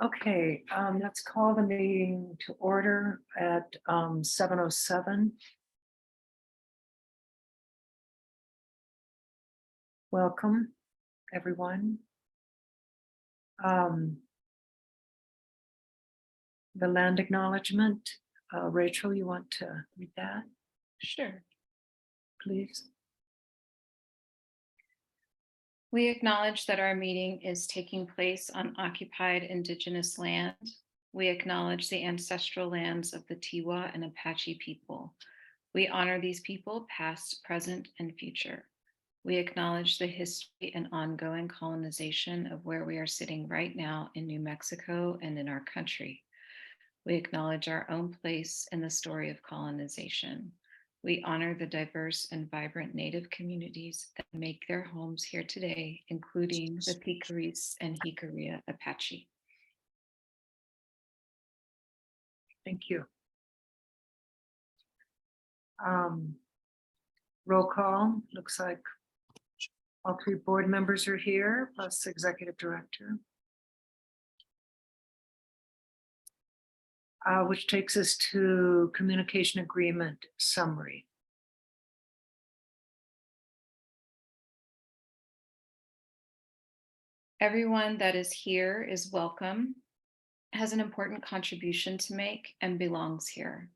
Okay, let's call the meeting to order at 7:07. Welcome, everyone. Um, The land acknowledgement, Rachel, you want to read that, Sure. please? We acknowledge that our meeting is taking place on occupied Indigenous land. We acknowledge the ancestral lands of the Tiwa and Apache people. We honor these people, past, present, and future. We acknowledge the history and ongoing colonization of where we are sitting right now in New Mexico and in our country. We acknowledge our own place in the story of colonization. We honor the diverse and vibrant Native communities that make their homes here today, including the Picaris and Jicarea Apache. Thank you. Roll call, looks like all three board members are here, plus executive director. Which takes us to communication agreement summary. Everyone that is here is welcome, has an important contribution to make, and belongs here.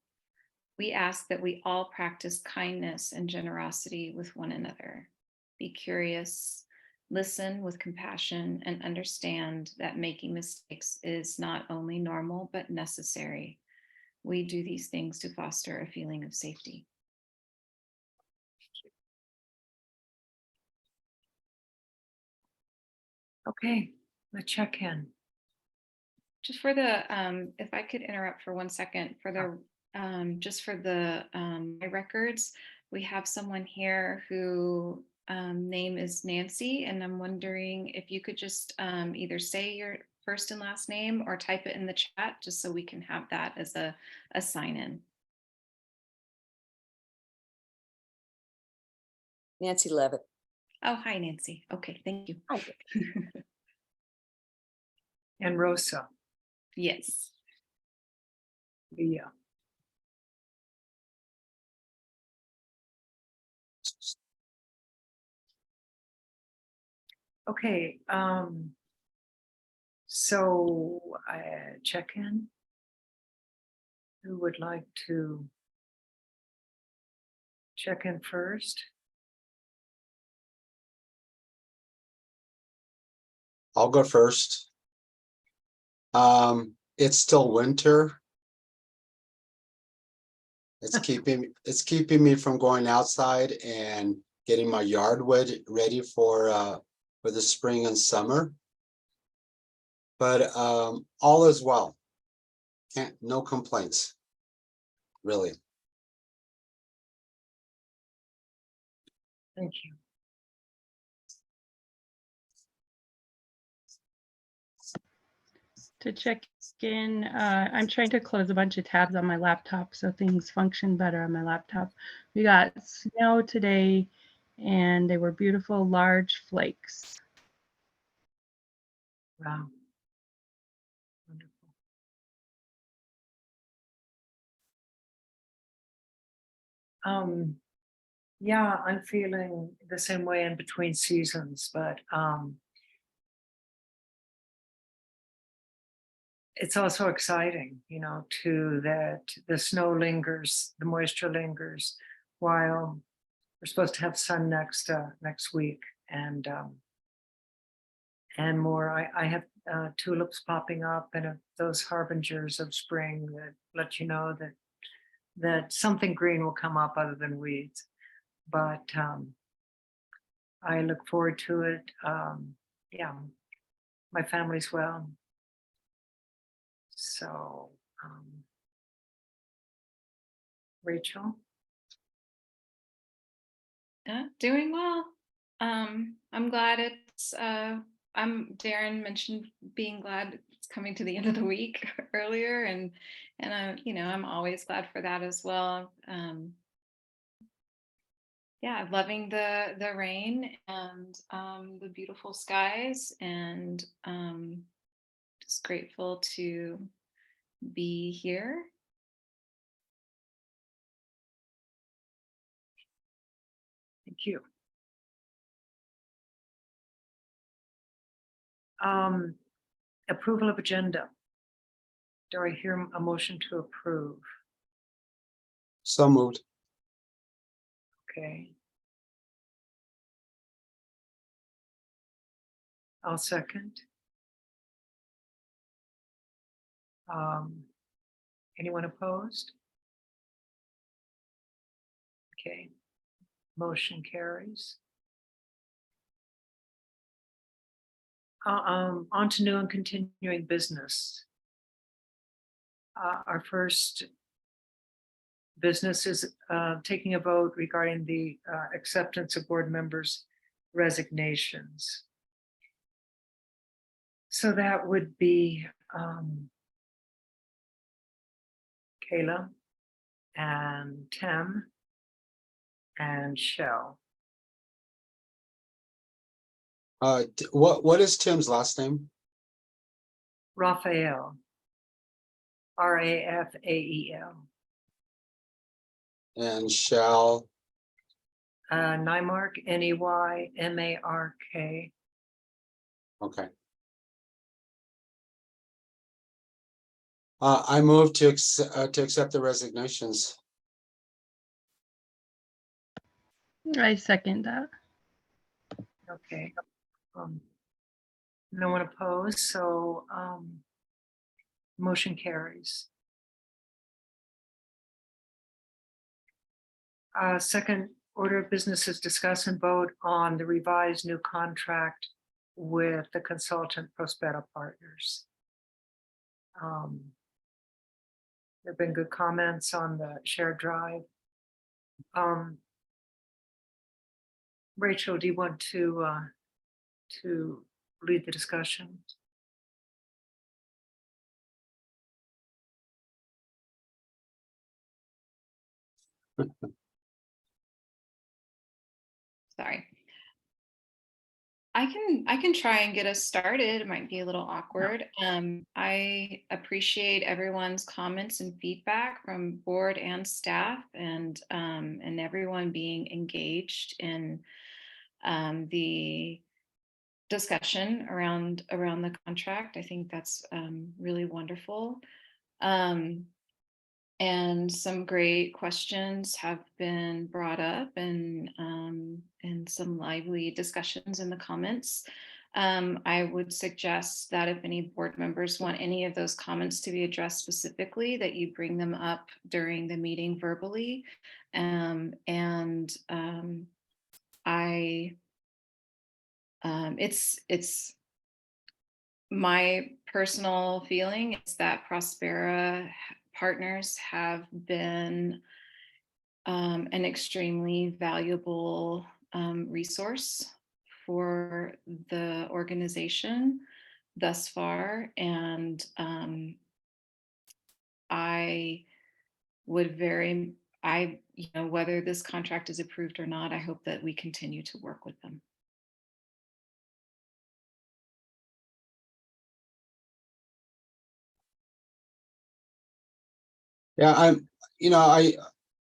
We ask that we all practice kindness and generosity with one another. Be curious, listen with compassion, and understand that making mistakes is not only normal but necessary. We do these things to foster a feeling of safety. Okay, the check-in. Just for the, if I could interrupt for 1 second, for the, just for the my records, we have someone here who name is Nancy, and I'm wondering if you could just either say your first and last name or type it in the chat, just so we can have that as a sign in. Nancy Levitt. Oh, hi, Nancy. Okay, thank you. Hi. And Rosa, Yes. Leah. Okay, so check in. Who would like to check in first? I'll go first. It's still winter. It's keeping me from going outside and getting my yard ready for the spring and summer. But all is well. No complaints, really. Thank you. To check in, I'm trying to close a bunch of tabs on my laptop so things function better on my laptop. We got snow today and they were beautiful large flakes. Wow. Wonderful. Yeah, I'm feeling the same way in between seasons, but it's also exciting, too, that the snow lingers, the moisture lingers, while we're supposed to have sun next week, and more. I have tulips popping up, and those harbingers of spring that let you know that something green will come up other than weeds. But I look forward to it. Yeah, my family's well. So, Rachel? Doing well. I'm glad it's Darren mentioned being glad it's coming to the end of the week earlier, and I'm always glad for that as well. Yeah, loving the rain and the beautiful skies, and Just grateful to be here. Thank you. Approval of agenda. Do I hear a motion to approve? So moved. Okay. I'll second. Anyone opposed? Okay, motion carries. On to new and continuing business. Our first business is taking a vote regarding the acceptance of board members' resignations. So that would be Kayla and Tim and Shell. What is Tim's last name? Raphael. Rafael. And Shall, Neymark, Neymark. okay. I move to accept the resignations. I second that. Okay. No one opposed, so motion carries. Second order of business is discuss and vote on the revised new contract with the consultant Prospera Partners. There have been good comments on the shared drive. Rachel, do you want to lead the discussion? Sorry. I can try and get us started. It might be a little awkward. I appreciate everyone's comments and feedback from board and staff, and everyone being engaged in the discussion around the contract. I think that's really wonderful. And some great questions have been brought up, and some lively discussions in the comments. I would suggest that if any board members want any of those comments to be addressed specifically, that you bring them up during the meeting verbally. It's my personal feeling is that Prospera Partners have been an extremely valuable resource for the organization thus far, and whether this contract is approved or not, I hope that we continue to work with them. Yeah,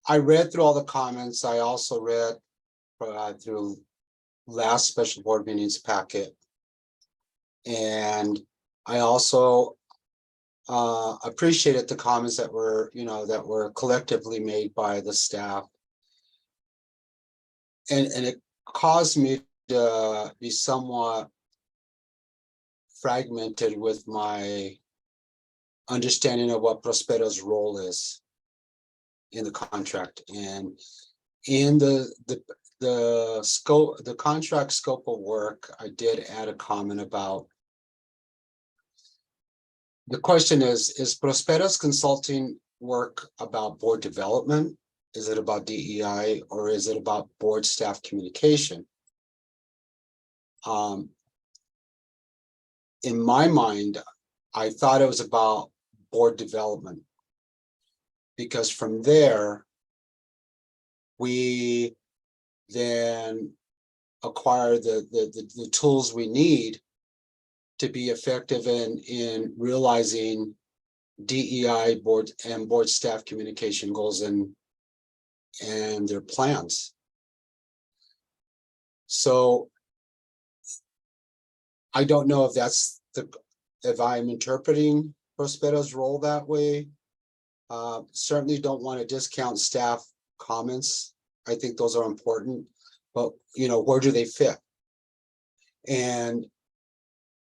I read through all the comments. I also read through last special board meetings packet. And I also appreciated the comments that were collectively made by the staff. And it caused me to be somewhat fragmented with my understanding of what Prospera's role is in the contract, and in the scope, the contract scope of work. I did add a comment about the question is Prospera's consulting work about board development? Is it about DEI, or is it about board staff communication? In my mind, I thought it was about board development, because from there, we then acquire the tools we need to be effective in realizing DEI board and board staff communication goals and their plans. So I don't know if that's if I'm interpreting Prospero's role that way. Certainly don't want to discount staff comments. I think those are important, but where do they fit? And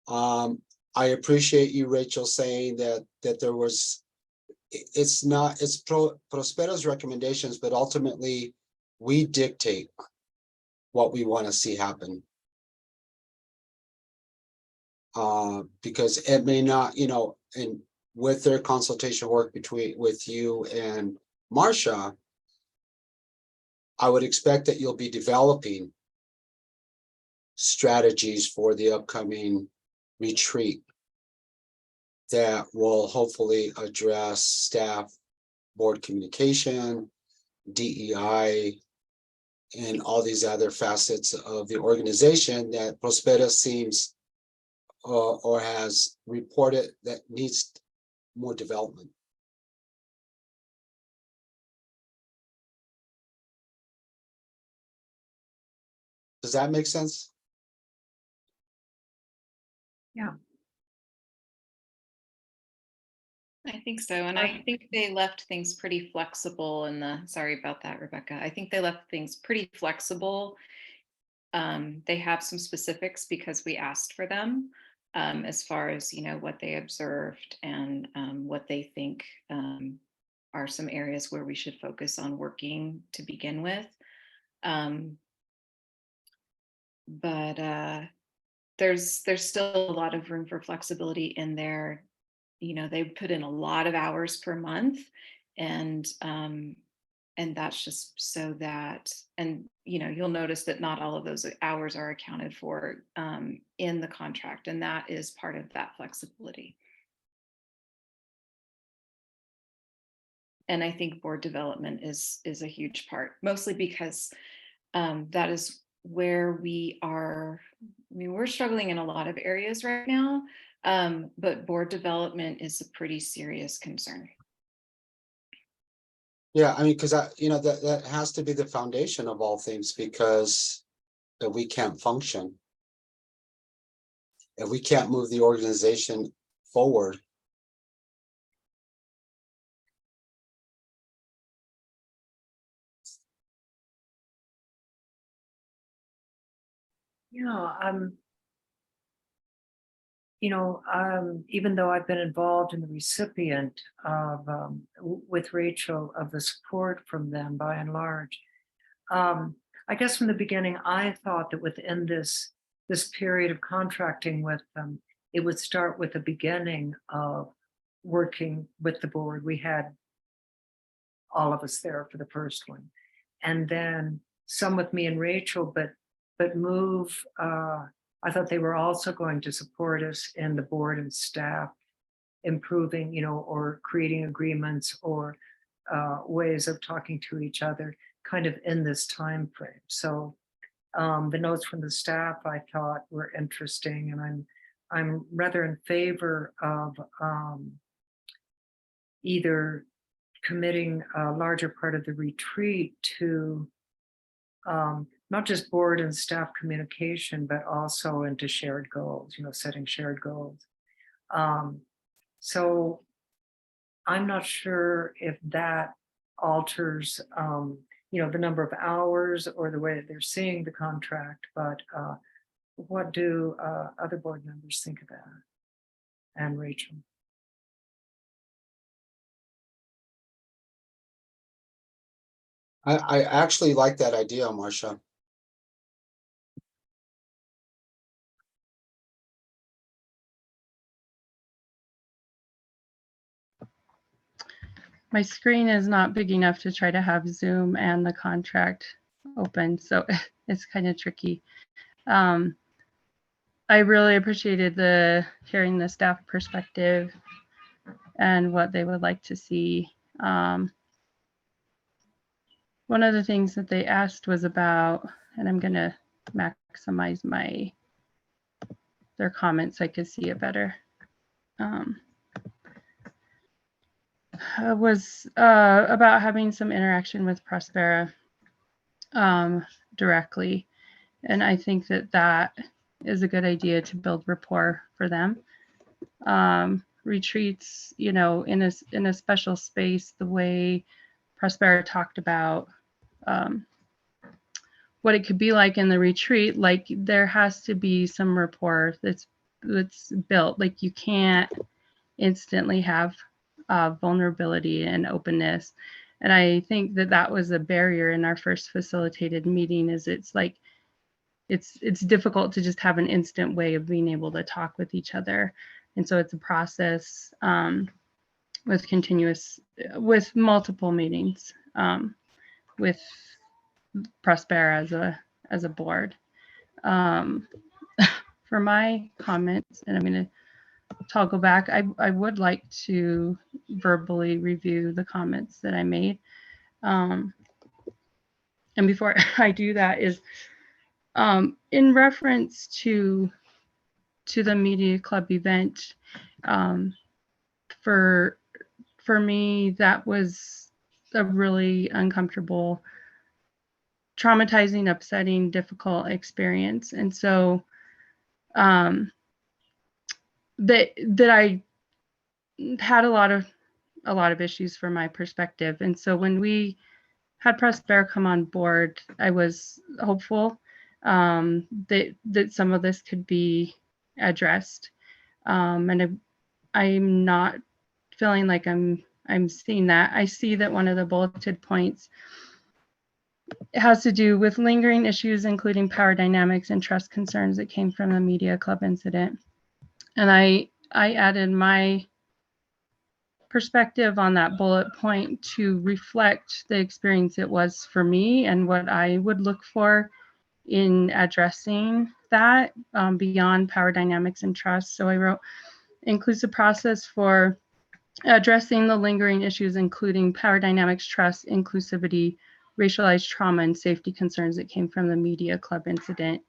I appreciate you, Rachel, saying that there was, it's Prospero's recommendations, but ultimately we dictate what we want to see happen. Because it may not, and with their consultation work with you and Marcia, I would expect that you'll be developing strategies for the upcoming retreat that will hopefully address staff, board communication, DEI, and all these other facets of the organization that Prospera seems or has reported that needs more development. Does that make sense? Yeah. I think so. And I think they left things pretty flexible in the, sorry about that, Rebecca. I think they left things pretty flexible. They have some specifics because we asked for them as far as, what they observed and what they think are some areas where we should focus on working to begin with. But there's still a lot of room for flexibility in there. They put in a lot of hours per month, and that's just so that, and you'll notice that not all of those hours are accounted for in the contract, and that is part of that flexibility. And I think board development is a huge part, mostly because that is where we are. I mean, we're struggling in a lot of areas right now, but board development is a pretty serious concern. Yeah, I mean, because that has to be the foundation of all things, because if we can't function, if we can't move the organization forward, even though I've been involved in the recipient of, with Rachel, of the support from them by and large, I guess from the beginning, I thought that within this period of contracting with them, it would start with the beginning of working with the board. We had all of us there for the first one, and then some with me and Rachel, but move. I thought they were also going to support us in the board and staff improving, or creating agreements or ways of talking to each other kind of in this time frame. So the notes from the staff I thought were interesting, and I'm rather in favor of either committing a larger part of the retreat to not just board and staff communication, but also into shared goals, setting shared goals. So I'm not sure if that alters, the number of hours or the way that they're seeing the contract, but what do other board members think of that? And Rachel? I actually like that idea, Marcia. My screen is not big enough to try to have Zoom and the contract open, so it's kind of tricky. I really appreciated hearing the staff perspective and what they would like to see. One of the things that they asked was about, and I'm going to maximize my their comments, I could see it better. Was about having some interaction with Prospera directly. And I think that that is a good idea to build rapport for them. Retreats, you know, in a special space, the way Prospera talked about what it could be like in the retreat, like there has to be some rapport that's built. Like you can't instantly have vulnerability and openness. And I think that that was a barrier in our first facilitated meeting. Is it's like it's difficult to just have an instant way of being able to talk with each other, and so it's a process with multiple meetings with Prospera as a board. For my comments, and I'm going to toggle back, I would like to verbally review the comments that I made. And before I do that is in reference to the Media Club event, for me, that was a really uncomfortable, traumatizing, upsetting, difficult experience. And so that I had a lot of issues from my perspective. And so when we had Prospera come on board, I was hopeful that some of this could be addressed. And I'm not feeling like I'm seeing that. I see that one of the bulleted points has to do with lingering issues, including power dynamics and trust concerns that came from the Media Club incident. And I added my perspective on that bullet point to reflect the experience it was for me and what I would look for in addressing that beyond power dynamics and trust. So I wrote inclusive process for addressing the lingering issues, including power dynamics, trust, inclusivity, racialized trauma, and safety concerns that came from the Media Club incident.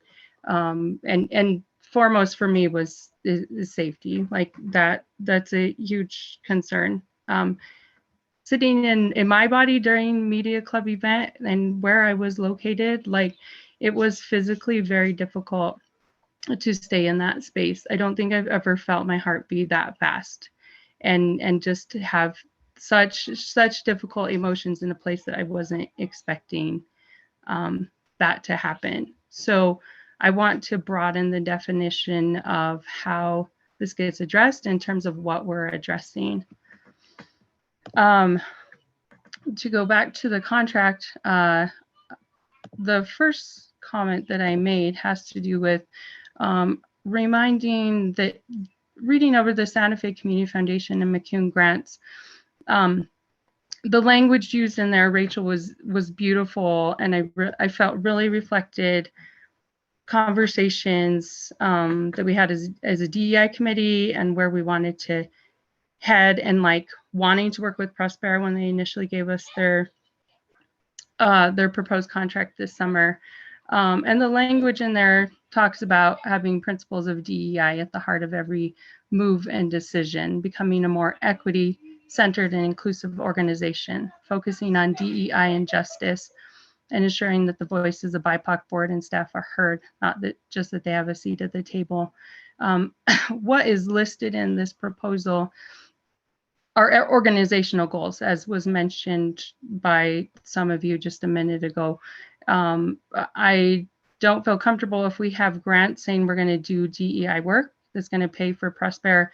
And foremost for me was safety. Like that's a huge concern. Sitting in my body during Media Club event and where I was located, like it was physically very difficult to stay in that space. I don't think I've ever felt my heart beat that fast, and just to have such difficult emotions in a place that I wasn't expecting that to happen. So I want to broaden the definition of how this gets addressed in terms of what we're addressing. To go back to the contract, the first comment that I made has to do with reminding that reading over the Santa Fe Community Foundation and McCune grants, the language used in there, Rachel, was beautiful, and I felt really reflected conversations that we had as a DEI committee and where we wanted to head, and like wanting to work with Prospera when they initially gave us their proposed contract this summer. And the language in there talks about having principles of DEI at the heart of every move and decision, becoming a more equity-centered and inclusive organization, focusing on DEI and justice, and ensuring that the voices of BIPOC board and staff are heard, not that just that they have a seat at the table. What is listed in this proposal are organizational goals, as was mentioned by some of you just a minute ago. I don't feel comfortable if we have grants saying we're going to do DEI work that's going to pay for Prospera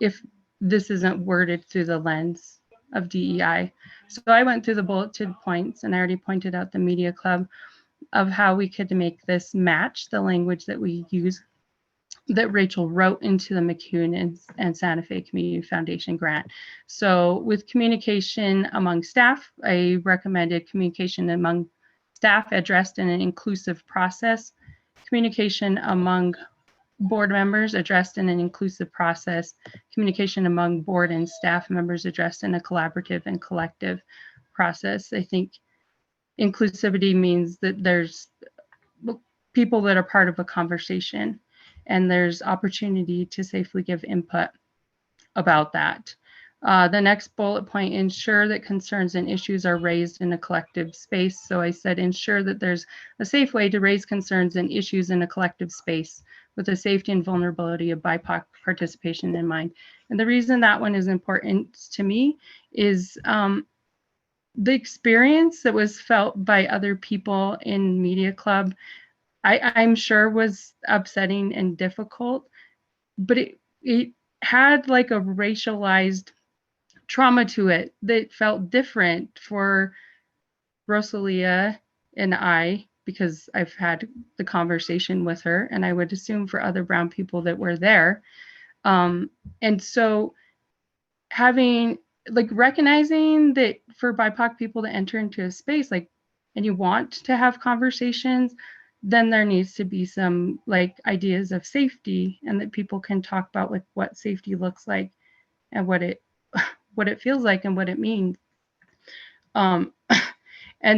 if this isn't worded through the lens of DEI. So I went through the bulleted points, and I already pointed out the Media Club of how we could make this match the language that we use, that Rachel wrote into the McCune and Santa Fe Community Foundation grant. So with communication among staff, I recommended communication among staff addressed in an inclusive process, communication among board members addressed in an inclusive process, communication among board and staff members addressed in a collaborative and collective process. I think inclusivity means that there's people that are part of a conversation. and there's opportunity to safely give input about that. The next bullet point, ensure that concerns and issues are raised in a collective space. So I said, ensure that there's a safe way to raise concerns and issues in a collective space with the safety and vulnerability of BIPOC participation in mind. And the reason that one is important to me is the experience that was felt by other people in Media Club, I'm sure was upsetting and difficult, but it had like a racialized trauma to it that felt different for Rosalia and I, because I've had the conversation with her, and I would assume for other brown people that were there. And so having like recognizing that for BIPOC people to enter into a space like, and you want to have conversations, then there needs to be some like ideas of safety, and that people can talk about like what safety looks like and what it feels like and what it means. And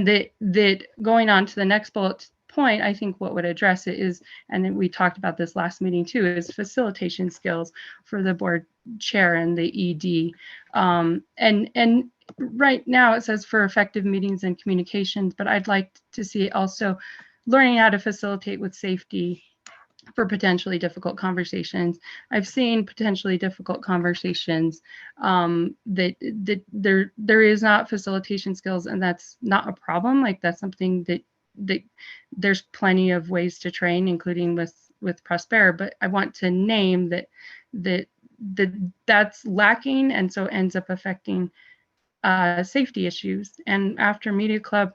that going on to the next bullet point, I think what would address it is, and we talked about this last meeting too, is facilitation skills for the board chair and the ED. And right now it says for effective meetings and communications, but I'd like to see also learning how to facilitate with safety for potentially difficult conversations. I've seen potentially difficult conversations that there is not facilitation skills, and that's not a problem. Like that's something that there's plenty of ways to train, including with Prospera. But I want to name that's lacking, and so ends up affecting safety issues. And after Media Club,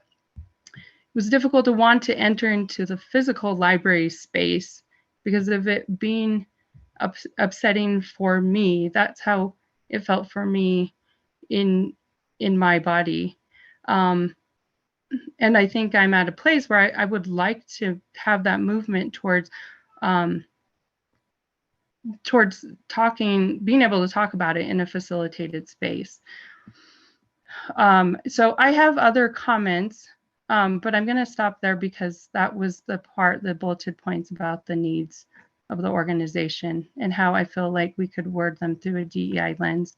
it was difficult to want to enter into the physical library space because of it being upsetting for me. That's how it felt for me in my body. And I think I'm at a place where I would like to have that movement towards talking, being able to talk about it in a facilitated space. So I have other comments, but I'm going to stop there because that was the bulleted points about the needs of the organization and how I feel like we could word them through a DEI lens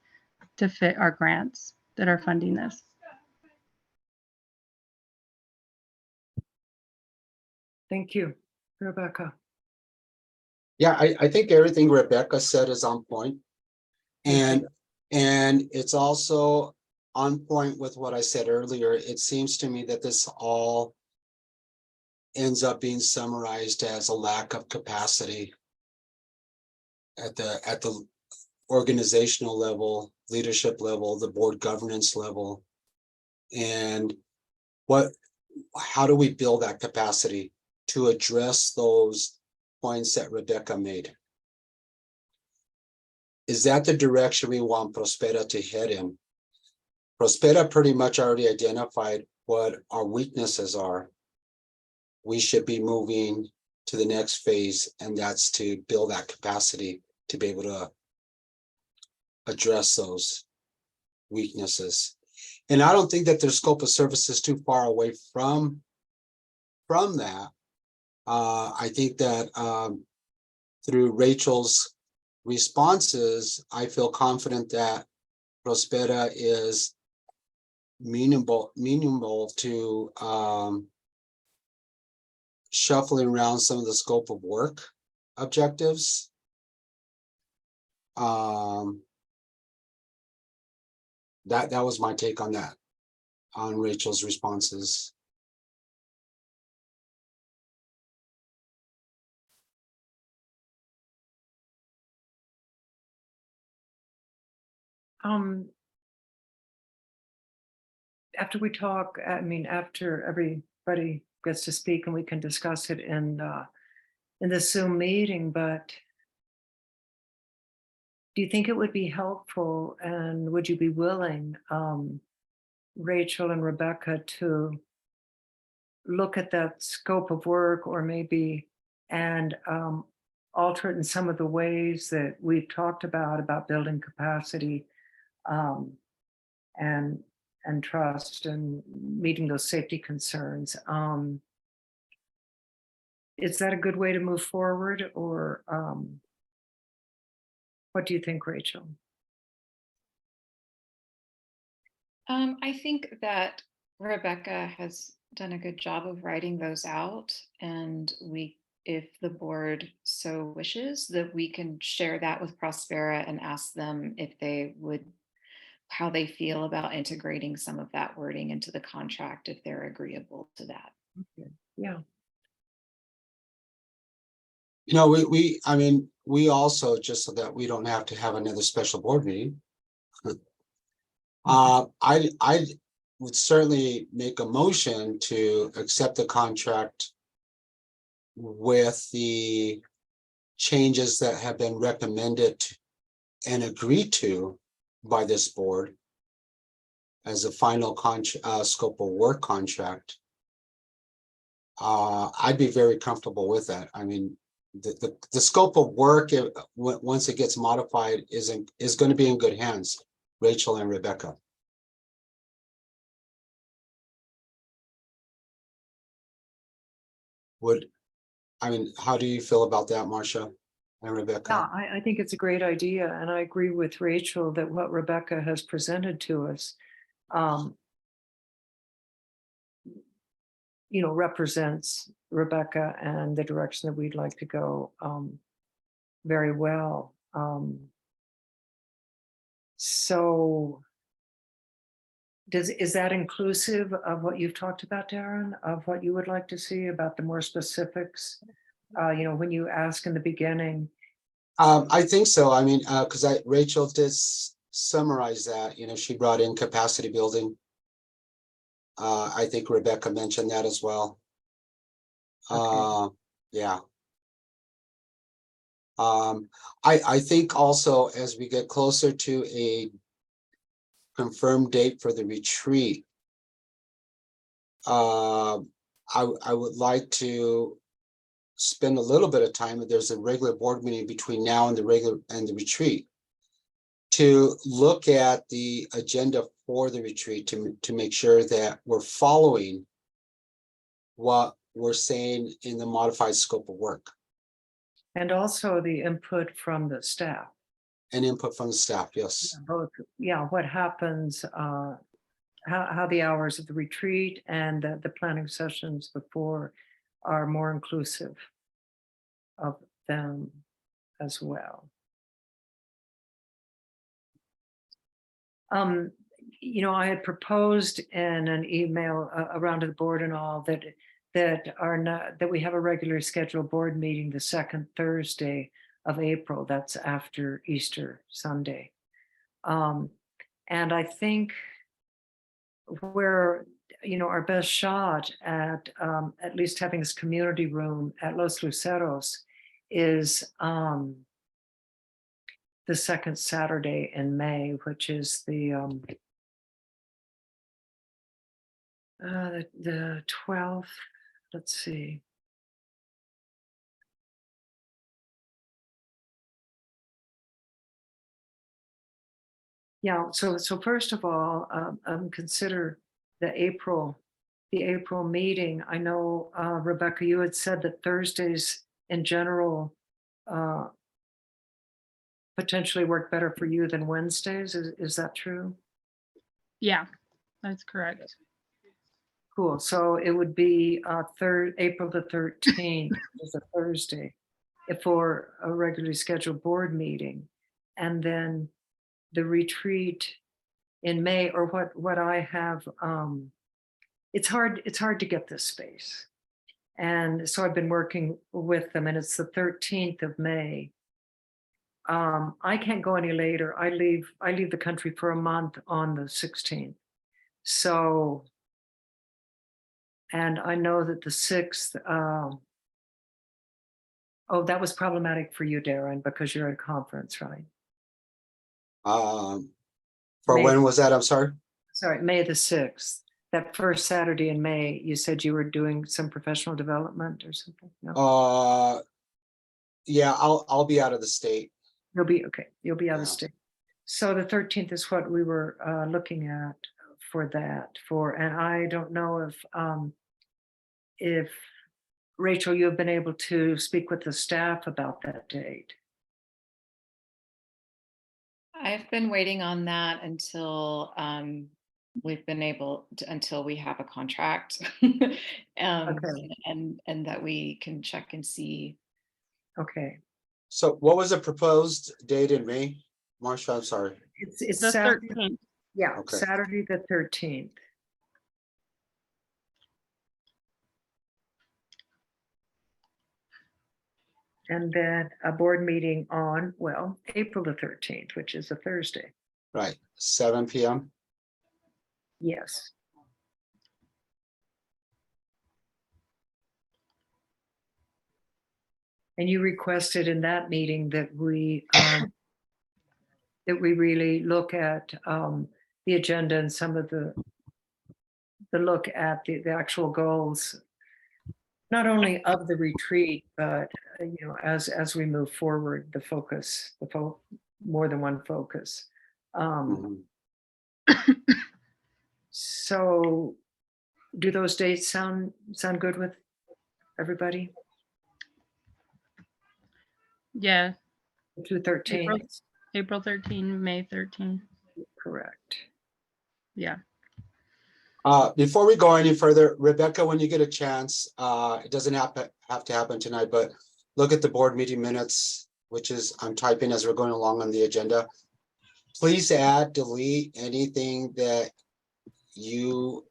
to fit our grants that are funding this. Thank you, Rebecca. Yeah, I think everything Rebecca said is on point. And it's also on point with what I said earlier. It seems to me that this all ends up being summarized as a lack of capacity at the organizational level, leadership level, the board governance level. And how do we build that capacity to address those points that Rebecca made? Is that the direction we want Prospera to head in? Prospera pretty much already identified what our weaknesses are. We should be moving to the next phase, and that's to build that capacity to be able to address those weaknesses. And I don't think that their scope of service is too far away from that. I think that through Rachel's responses, I feel confident that Prospera is meaningful to shuffling around some of the scope of work objectives. That was my take on that, on Rachel's responses. After we talk, I mean, after everybody gets to speak and we can discuss it in the Zoom meeting, but do you think it would be helpful, and would you be willing, Rachel and Rebecca, to look at that scope of work, or maybe and alter it in some of the ways that we've talked about building capacity and trust and meeting those safety concerns? is that a good way to move forward, or what do you think, Rachel? I think that Rebecca has done a good job of writing those out, and if the board so wishes, that we can share that with Prospera and ask them if they would, how they feel about integrating some of that wording into the contract, if they're agreeable to that. Yeah, You know, I mean, we also, just so that we don't have to have another special board meeting. I would certainly make a motion to accept the contract with the changes that have been recommended and agreed to by this board as a final scope of work contract. I'd be very comfortable with that. I mean, the scope of work, once it gets modified, is going to be in good hands, Rachel and Rebecca. I mean, how do you feel about that, Marcia and Rebecca? yeah, I think it's a great idea, and I agree with Rachel that what Rebecca has presented to us, represents Rebecca and the direction that we'd like to go very well. So is that inclusive of what you've talked about, Darren, of what you would like to see about the more specifics? When you ask in the beginning. I think so. I mean, because Rachel did summarize that, she brought in capacity building. I think Rebecca mentioned that as well. Okay. Yeah. I think also, as we get closer to a confirmed date for the retreat, I would like to spend a little bit of time, if there's a regular board meeting between now and the retreat, to look at the agenda for the retreat, to make sure that we're following what we're saying in the modified scope of work. And also the input from the staff. And input from the staff, yes. Both, yeah, what happens, how the hours of the retreat and the planning sessions before are more inclusive of them as well. I had proposed in an email around to the board and all that we have a regularly scheduled board meeting the second Thursday of April. That's after Easter Sunday. And I think where, our best shot at least having this community room at Los Luceros is the second Saturday in May, which is the 12th. Let's see. Yeah, so first of all, consider the April meeting. I know, Rebecca, you had said that Thursdays in general potentially work better for you than Wednesdays. Is that true? Yeah, that's correct. Cool. So it would be April the 13th is a Thursday for a regularly scheduled board meeting. And then the retreat in May, or what I have, it's hard to get this space. And so I've been working with them, and it's the 13th of May. I can't go any later. I leave the country for a month on the 16th. So, and I know that the 6th, that was problematic for you, Darren, because you're at a conference, right? For May- when was that? I'm sorry. Sorry, May the 6th. That first Saturday in May, you said you were doing some professional development or something? No? Yeah, I'll be out of the state. You'll be okay. You'll be out Yeah. of state. So the 13th is what we were looking at for that. And I don't know if Rachel, you have been able to speak with the staff about that date. I've been waiting on that until we've been able to, until we have a contract. Okay. And that we can check and see. Okay, So what was the proposed date in May? Marcia, I'm sorry. it's The Saturday, 13th. yeah, Okay. Saturday the 13th. And then a board meeting on, well, April the 13th, which is a Thursday. Right, 7 PM. Yes. And you requested in that meeting that we really look at the agenda and some of the look at the actual goals, not only of the retreat, but as we move forward, the focus, more than one focus. Mhm. So do those dates sound good with everybody? Yeah, 2/13, April 13, May 13. correct. Yeah. Before we go any further, Rebecca, when you get a chance, it doesn't have to happen tonight, but look at the board meeting minutes, which is, I'm typing as we're going along on the agenda. Please add, delete anything that you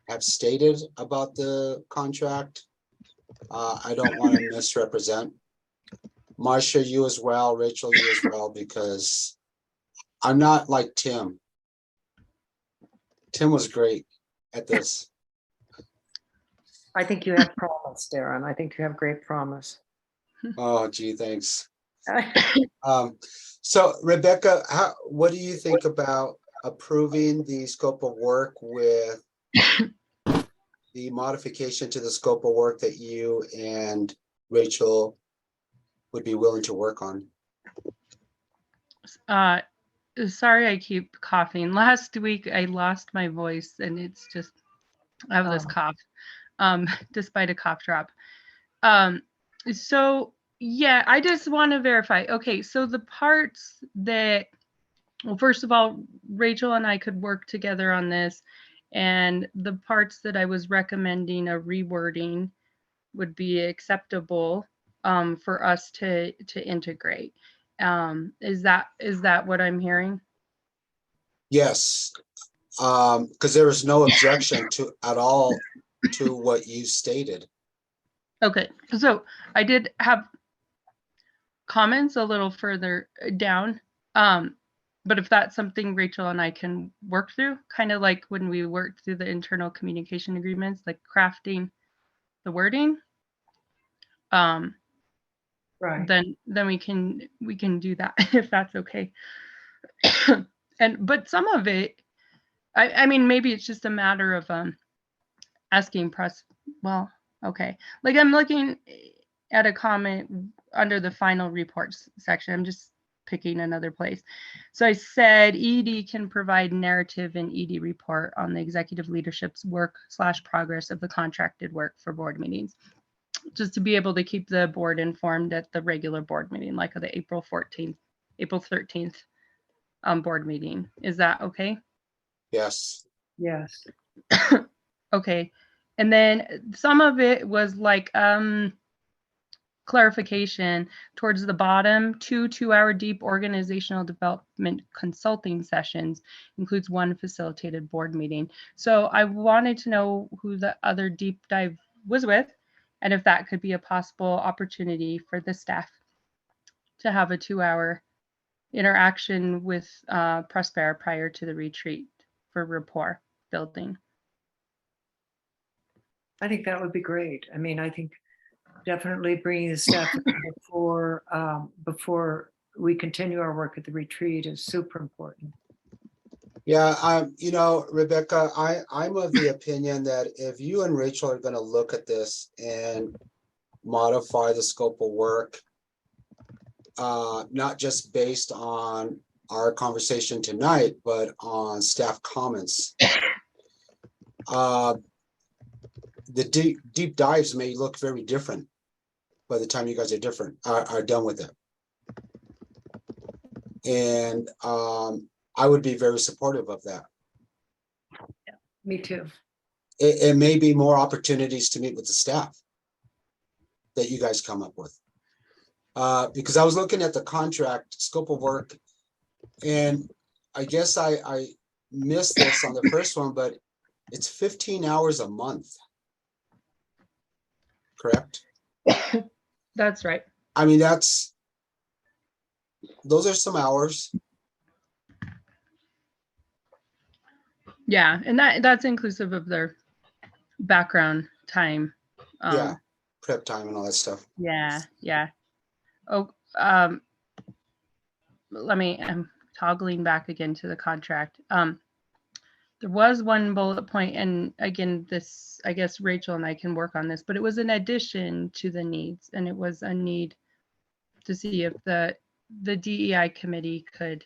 have stated about the contract. I don't want to misrepresent. Marcia, you as well, Rachel, you as well, because I'm not like Tim. Tim was great at this. I think you have promise, Darren. I think you have great promise. Oh, gee, thanks. So Rebecca, what do you think about approving the scope of work with the modification to the scope of work that you and Rachel would be willing to work on? Sorry, I keep coughing. Last week I lost my voice and it's just, I have this Oh. cough, despite a cough drop. So yeah, I just want to verify. Okay, so the parts that, well, first of all, Rachel and I could work together on this, and the parts that I was recommending a rewording would be acceptable for us to integrate. Is that what I'm hearing? Yes, because there was no objection to at all to what you stated. Okay, so I did have comments a little further down. But if that's something Rachel and I can work through, kind of like when we worked through the internal communication agreements, like crafting the wording, Right. then we can do that if that's okay. But some of it, I mean, maybe it's just a matter of asking press. Well, okay, like I'm looking at a comment under the final reports section. I'm just picking another place. So I said ED can provide narrative and ED report on the executive leadership's work / progress of the contracted work for board meetings, just to be able to keep the board informed at the regular board meeting, like the April 13th board meeting. Is that okay? Yes. Yes. Okay. And then some of it was like clarification towards the bottom. 2 2-hour deep organizational development consulting sessions includes 1 facilitated board meeting. So I wanted to know who the other deep dive was with, and if that could be a possible opportunity for the staff to have a 2-hour interaction with Prospera prior to the retreat for rapport building. I think that would be great. I mean, I think definitely bringing the staff before we continue our work at the retreat is super important. Yeah, Rebecca, I'm of the opinion that if you and Rachel are going to look at this and modify the scope of work, not just based on our conversation tonight, but on staff comments, the deep dives may look very different by the time you guys are done with it. And I would be very supportive of that. Me too. It may be more opportunities to meet with the staff that you guys come up with. Because I was looking at the contract scope of work, and I guess I missed this on the first one, but it's 15 hours a month. Correct? That's right. I mean, those are some hours. Yeah, and that's inclusive of their background time. Yeah, prep time and all that stuff. Yeah. Oh, I'm toggling back again to the contract. There was one bullet point, and again, this, I guess Rachel and I can work on this, but it was an addition to the needs, and it was a need to see if the DEI committee could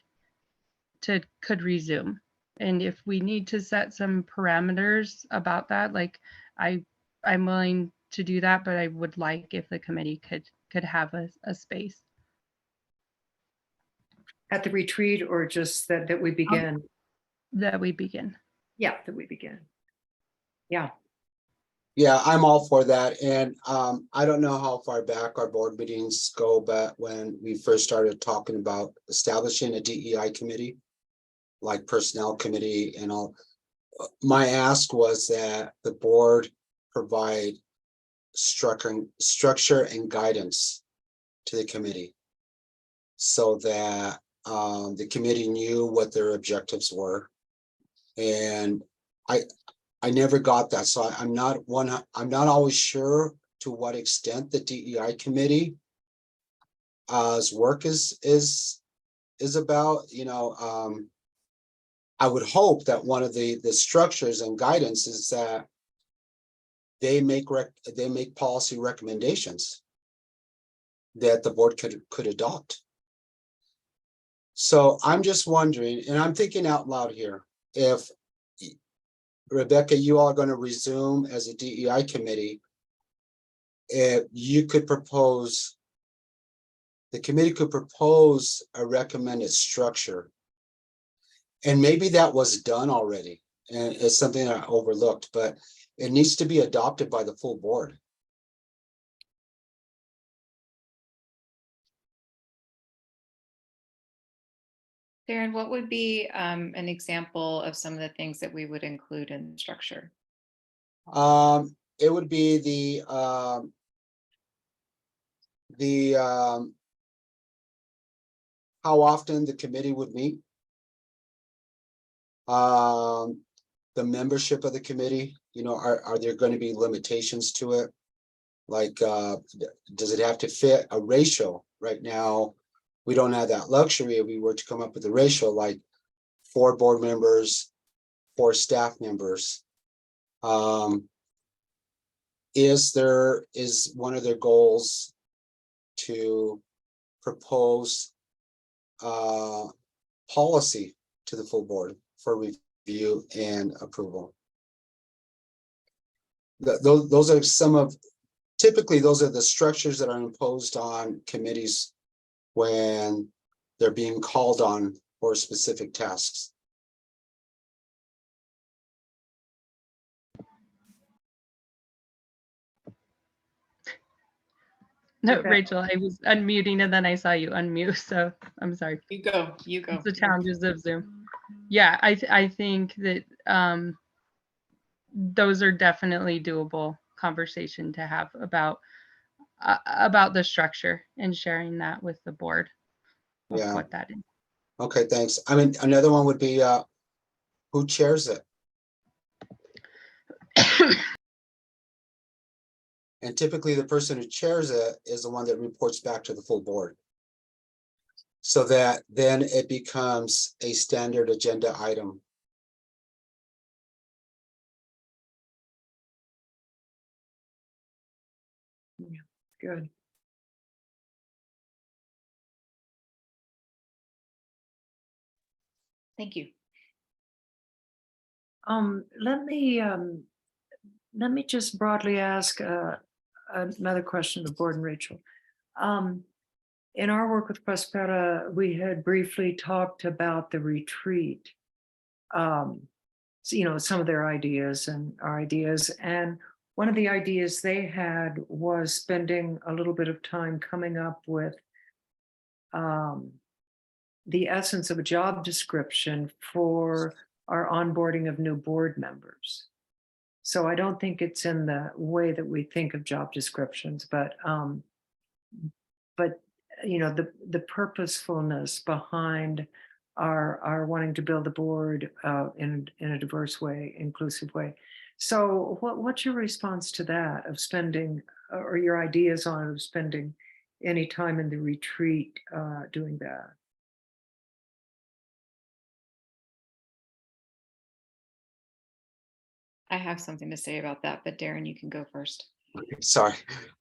resume. And if we need to set some parameters about that, like I'm willing to do that, but I would like if the committee could have a space. At the retreat, or just that we begin? That we begin. Yeah, that we begin. Yeah. Yeah, I'm all for that. And I don't know how far back our board meetings go, but when we first started talking about establishing a DEI committee, like personnel committee and all, my ask was that the board provide structure and guidance to the committee so that the committee knew what their objectives were. And I never got that, so I'm not always sure to what extent the DEI committee work is about. You know, I would hope that one of the structures and guidance is that they make policy recommendations that the board could adopt. So I'm just wondering, and I'm thinking out loud here, if Rebecca, you all are going to resume as a DEI committee, if you could propose, the committee could propose a recommended structure. And maybe that was done already, and it's something I overlooked, but it needs to be adopted by the full board. Darren, what would be an example of some of the things that we would include in the structure? It would be the how often the committee would meet, the membership of the committee. You know, are there going to be limitations to it? Like, does it have to fit a ratio? Right now, we don't have that luxury. If we were to come up with a ratio, like 4 board members, 4 staff members, is one of their goals to propose policy to the full board for review and approval? Those are some of, typically those are the structures that are imposed on committees when they're being called on for specific tasks. No, Okay. Rachel, I was unmuting and then I saw you unmute, so I'm sorry. You go. It's the challenges of Zoom. Yeah, I think that those are definitely doable conversation to have about the structure and sharing that with the board of Yeah. what that is. Okay, thanks. I mean, another one would be who chairs it? And typically the person who chairs it is the one that reports back to the full board. So that then it becomes a standard agenda item. Good. Thank you. Let me Let me just broadly ask another question to the board and Rachel. In our work with Prospera, we had briefly talked about the retreat. So, some of their ideas and our ideas. And one of the ideas they had was spending a little bit of time coming up with the essence of a job description for our onboarding of new board members. So I don't think it's in the way that we think of job descriptions, but the purposefulness behind our wanting to build a board in a diverse way, inclusive way. So what's your response to that, of spending, or your ideas on it, of spending any time in the retreat doing that? I have something to say about that, but Darren, you can go first. Sorry.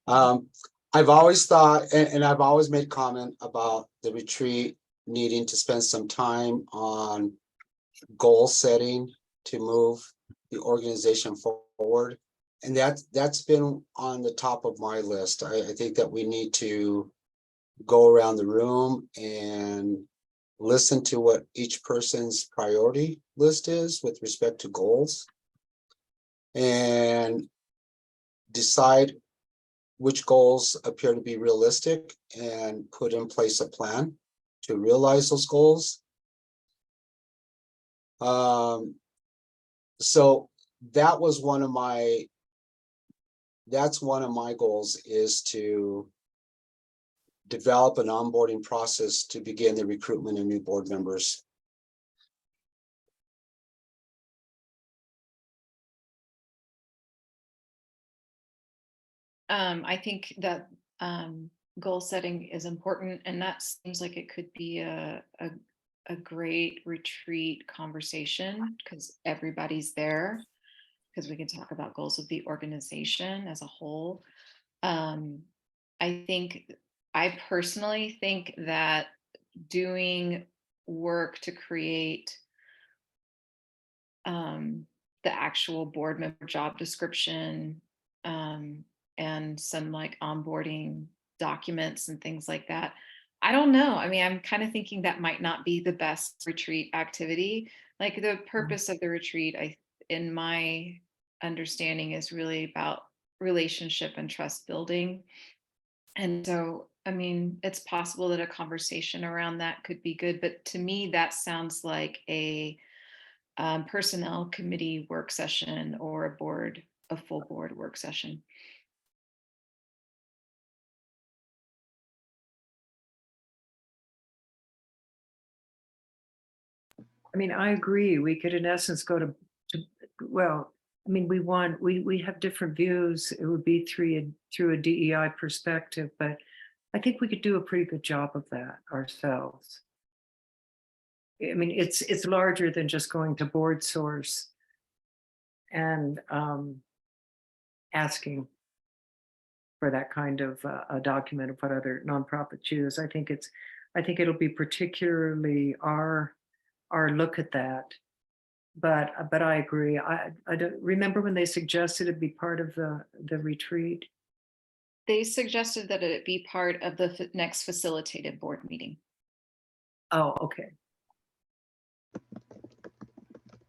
I've always thought, and I've always made comment about the retreat needing to spend some time on goal setting to move the organization forward. And that's been on the top of my list. I think that we need to go around the room and listen to what each person's priority list is with respect to goals, and decide which goals appear to be realistic and put in place a plan to realize those goals. So that was one of my goals, is to develop an onboarding process to begin the recruitment of new board members. I think that goal setting is important, and that seems like it could be a great retreat conversation, because everybody's there, because we can talk about goals of the organization as a whole. I personally think that doing work to create the actual board member job description, and some like onboarding documents and things like that. I don't know. I mean, I'm kind of thinking that might not be the best retreat activity. Like, the purpose of the retreat, in my understanding, is really about relationship and trust building. And so, I mean, it's possible that a conversation around that could be good, but to me, that sounds like a personnel committee work session, or a full board work session. I mean, I agree. We could, in essence, go to well, I mean, we have different views. It would be through a DEI perspective, but I think we could do a pretty good job of that ourselves. I mean, it's larger than just going to Board Source and asking for that kind of a document of what other nonprofits use. I think it'll be particularly our look at that. But I agree. I don't remember when they suggested it be part of the retreat. They suggested that it be part of the next facilitated board meeting. Oh, okay.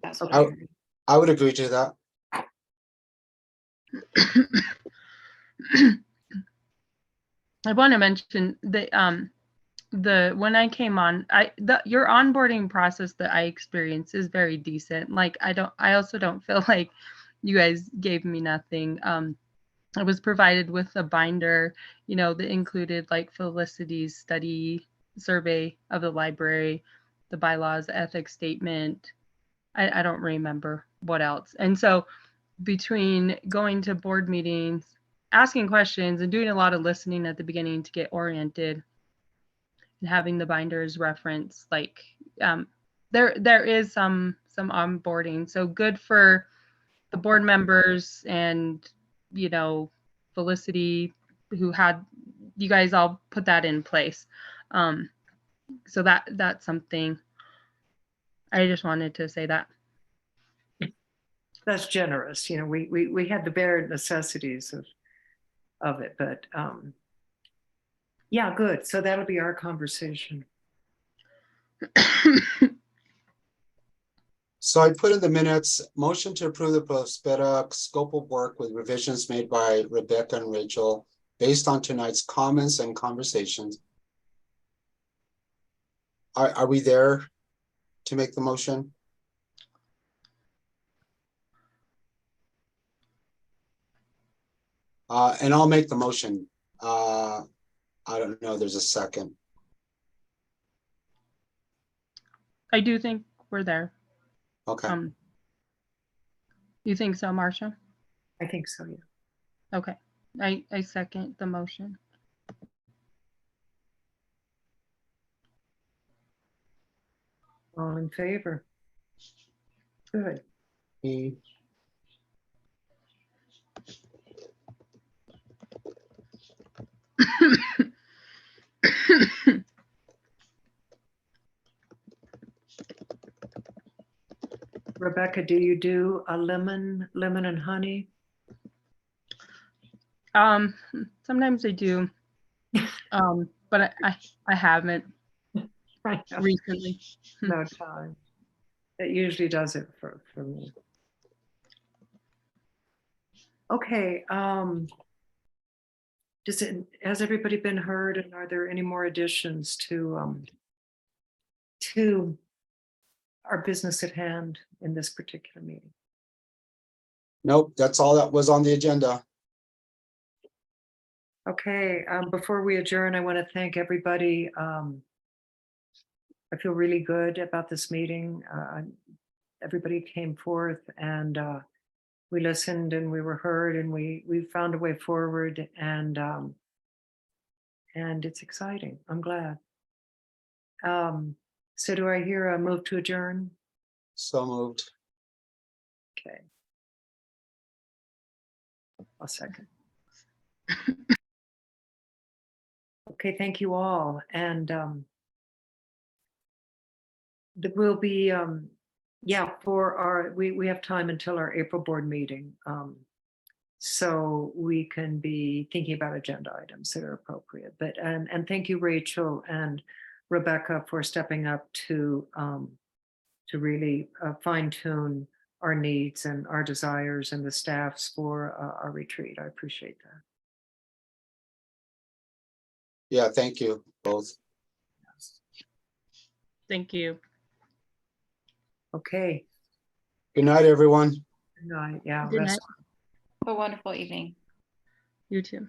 That's what I- I heard. I would agree to that. I want to mention the when I came on, your onboarding process that I experienced is very decent. Like, I also don't feel like you guys gave me nothing. I was provided with a binder, that included like Felicity's study survey of the library, the bylaws, ethics statement. I don't remember what else. And so between going to board meetings, asking questions, and doing a lot of listening at the beginning to get oriented, and having the binders reference, like there is some onboarding. So good for the board members and Felicity, who had you guys all put that in place. So that's something I just wanted to say that. that's generous. You know, we had the bare necessities of it, but yeah, good. So that'll be our conversation. So I put in the minutes, motion to approve the Prospera scope of work with revisions made by Rebecca and Rachel based on tonight's comments and conversations. Are we there to make the motion? And I'll make the motion. I don't know, there's a second. I do think we're there. Okay, You think so, Marcia? I think so, yeah. Okay, I second the motion. All in favor? Good. Mm, Rebecca, do you do a lemon and honey? Sometimes I do, but I haven't Right. recently. No time. It usually does it for me. Okay, has everybody been heard, and are there any more additions to our business at hand in this particular meeting? nope, that's all that was on the agenda. Okay, before we adjourn, I want to thank everybody. I feel really good about this meeting. Everybody came forth and we listened and we were heard and we found a way forward and it's exciting. I'm glad. So do I hear a move to adjourn? So moved. Okay. I'll second. Okay, thank you all. And we'll be, yeah, for our, we have time until our April board meeting. So we can be thinking about agenda items that are appropriate. But, and thank you, Rachel and Rebecca, for stepping up to really fine tune our needs and our desires and the staffs for our retreat. I appreciate that. Yeah, thank you both. Thank you. Okay. Good night, everyone. Good night. Yeah. Good rest night. Have a wonderful evening. You too.